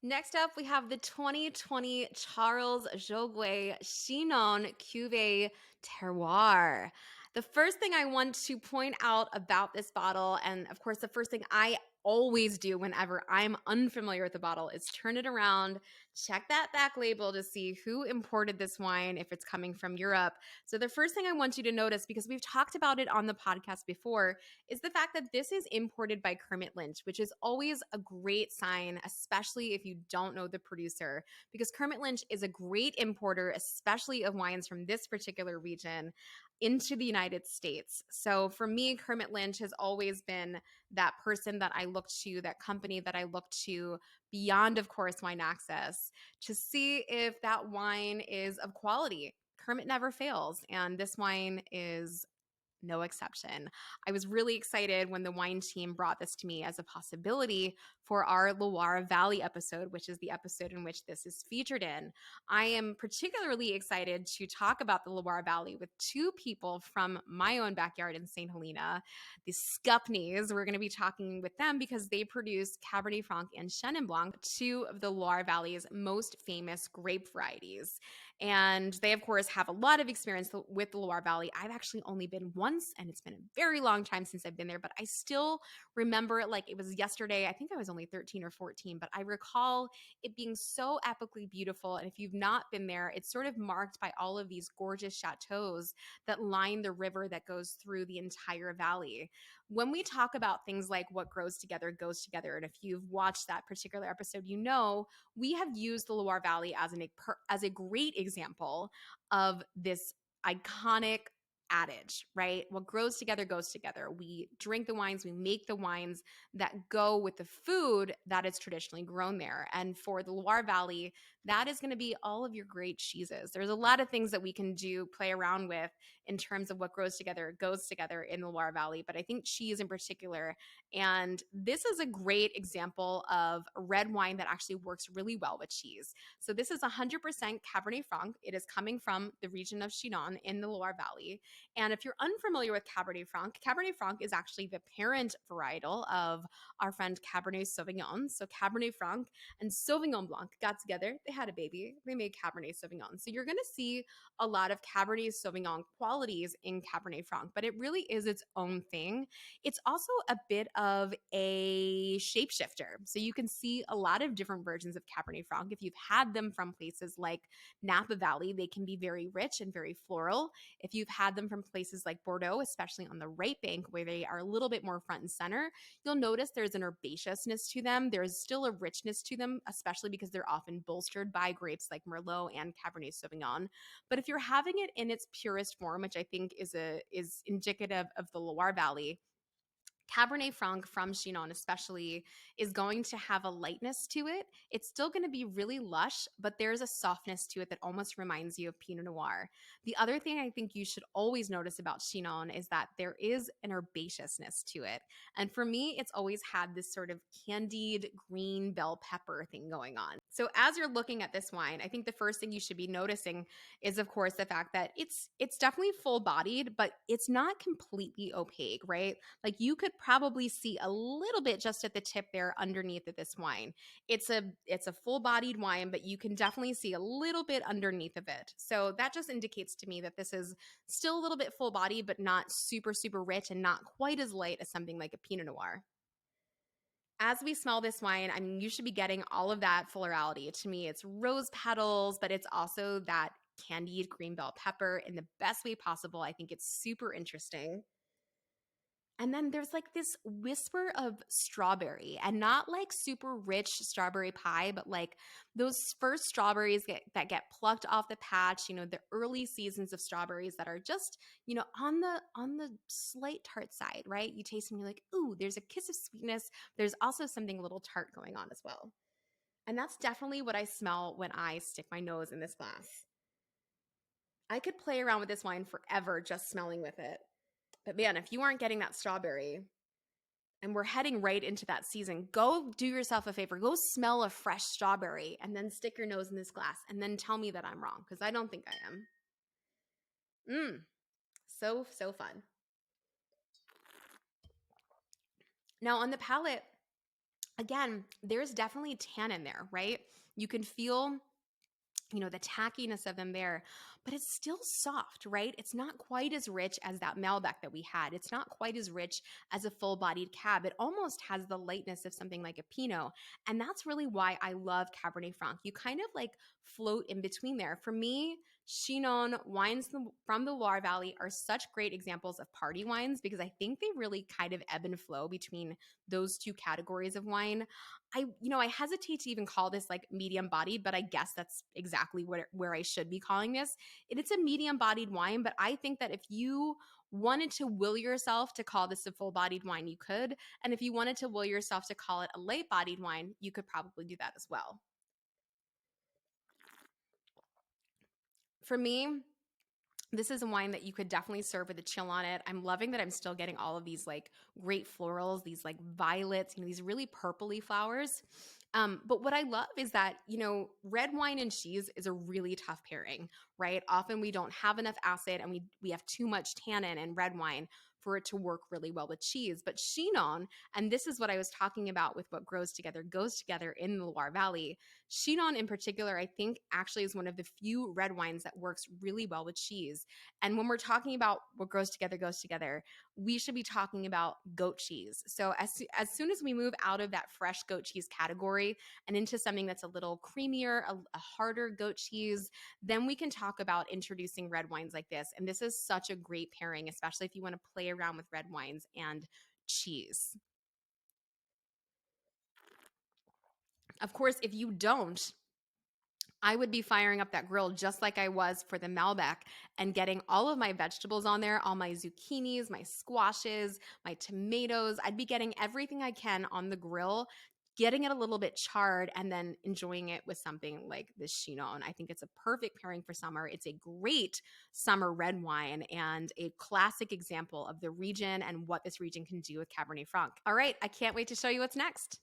Next up, we have the 2020 Charles Joguet Chinon Cuvee Terroir. The first thing I want to point out about this bottle, and of course, the first thing I always do whenever I'm unfamiliar with the bottle, is turn it around, check that back label to see who imported this wine, if it's coming from Europe. So, the first thing I want you to notice, because we've talked about it on the podcast before, is the fact that this is imported by Kermit Lynch, which is always a great sign, especially if you don't know the producer, because Kermit Lynch is a great importer, especially of wines from this particular region into the United States. So for me, Kermit Lynch has always been that person that I look to, that company that I look to beyond, of course, Wine Access, to see if that wine is of quality. Kermit never fails, and this wine is no exception. I was really excited when the wine team brought this to me as a possibility for our Loire Valley episode, which is the episode in which this is featured in. I am particularly excited to talk about the Loire Valley with two people from my own backyard in St. Helena, the Scupneys. We're going to be talking with them because they produce Cabernet Franc and Chenin Blanc, two of the Loire Valley's most famous grape varieties. And they, of course, have a lot of experience with the Loire Valley. I've actually only been once, and it's been a very long time since I've been there, but I still remember it like it was yesterday. I think I was only 13 or 14, but I recall it being so epically beautiful. And if you've not been there, it's sort of marked by all of these gorgeous chateaus that line the river that goes through the entire valley. When we talk about things like what grows together goes together, and if you've watched that particular episode, you know we have used the Loire Valley as a great example of this iconic adage, right? What grows together goes together. We drink the wines, we make the wines that go with the food that is traditionally grown there. And for the Loire Valley, that is going to be all of your great cheeses. There's a lot of things that we can do, play around with in terms of what grows together goes together in the Loire Valley, but I think cheese in particular. And this is a great example of a red wine that actually works really well with cheese. So this is 100% Cabernet Franc. It is coming from the region of Chinon in the Loire Valley. And if you're unfamiliar with Cabernet Franc is actually the parent varietal of our friend Cabernet Sauvignon. So Cabernet Franc and Sauvignon Blanc got together. They had a baby. They made Cabernet Sauvignon. So you're going to see a lot of Cabernet Sauvignon qualities in Cabernet Franc, but it really is its own thing. It's also a bit of a shapeshifter. So you can see a lot of different versions of Cabernet Franc. If you've had them from places like Napa Valley, they can be very rich and very floral. If you've had them from places like Bordeaux, especially on the right bank where they are a little bit more front and center, you'll notice there's an herbaceousness to them. There's still a richness to them, especially because they're often bolstered by grapes like Merlot and Cabernet Sauvignon. But if you're having it in its purest form, which I think is indicative of the Loire Valley, Cabernet Franc from Chinon especially is going to have a lightness to it. It's still going to be really lush, but there's a softness to it that almost reminds you of Pinot Noir. The other thing I think you should always notice about Chinon is that there is an herbaceousness to it. And for me, it's always had this sort of candied green bell pepper thing going on. So as you're looking at this wine, I think the first thing you should be noticing is, of course, the fact that it's definitely full-bodied, but it's not completely opaque, right? Like you could probably see a little bit just at the tip there underneath of this wine. It's a full-bodied wine, but you can definitely see a little bit underneath of it. So that just indicates to me that this is still a little bit full-bodied, but not super, super rich and not quite as light as something like a Pinot Noir. As we smell this wine, I mean, you should be getting all of that florality. To me, it's rose petals, but it's also that candied green bell pepper in the best way possible. I think it's super interesting. And then there's like this whisper of strawberry, and not like super rich strawberry pie, but like those first strawberries that get plucked off the patch, the early seasons of strawberries that are just, on the slight tart side, right? You taste them, you're like, ooh, there's a kiss of sweetness. There's also something a little tart going on as well. And that's definitely what I smell when I stick my nose in this glass. I could play around with this wine forever just smelling with it. But man, if you aren't getting that strawberry, and we're heading right into that season, go do yourself a favor. Go smell a fresh strawberry and then stick your nose in this glass and then tell me that I'm wrong, because I don't think I am. So, so fun. Now on the palate, again, there's definitely tannin there, right? You can feel, the tackiness of them there, but it's still soft, right? It's not quite as rich as that Malbec that we had. It's not quite as rich as a full bodied Cab. It almost has the lightness of something like a Pinot. And that's really why I love Cabernet Franc. You kind of like float in between there. For me, Chinon wines from the Loire Valley are such great examples of party wines because I think they really kind of ebb and flow between those two categories of wine. I hesitate to even call this like medium bodied, but I guess that's exactly where I should be calling this. It's a medium bodied wine, but I think that if you wanted to will yourself to call this a full bodied wine, you could. And if you wanted to will yourself to call it a light bodied wine, you could probably do that as well. For me, this is a wine that you could definitely serve with a chill on it. I'm loving that I'm still getting all of these like great florals, these like violets, these really purpley flowers. But what I love is that, red wine and cheese is a really tough pairing, right? Often we don't have enough acid and we have too much tannin in red wine for it to work really well with cheese. But Chinon, and this is what I was talking about with what goes together in the Loire Valley. Chinon in particular, I think actually is one of the few red wines that works really well with cheese. And when we're talking about what goes together, we should be talking about goat cheese. So as soon as we move out of that fresh goat cheese category and into something that's a little creamier, a harder goat cheese, then we can talk about introducing red wines like this. And this is such a great pairing, especially if you want to play around with red wines and cheese. Of course, if you don't, I would be firing up that grill just like I was for the Malbec and getting all of my vegetables on there, all my zucchinis, my squashes, my tomatoes. I'd be getting everything I can on the grill, getting it a little bit charred, and then enjoying it with something like this Chinon. I think it's a perfect pairing for summer. It's a great summer red wine and a classic example of the region and what this region can do with Cabernet Franc. All right, I can't wait to show you what's next.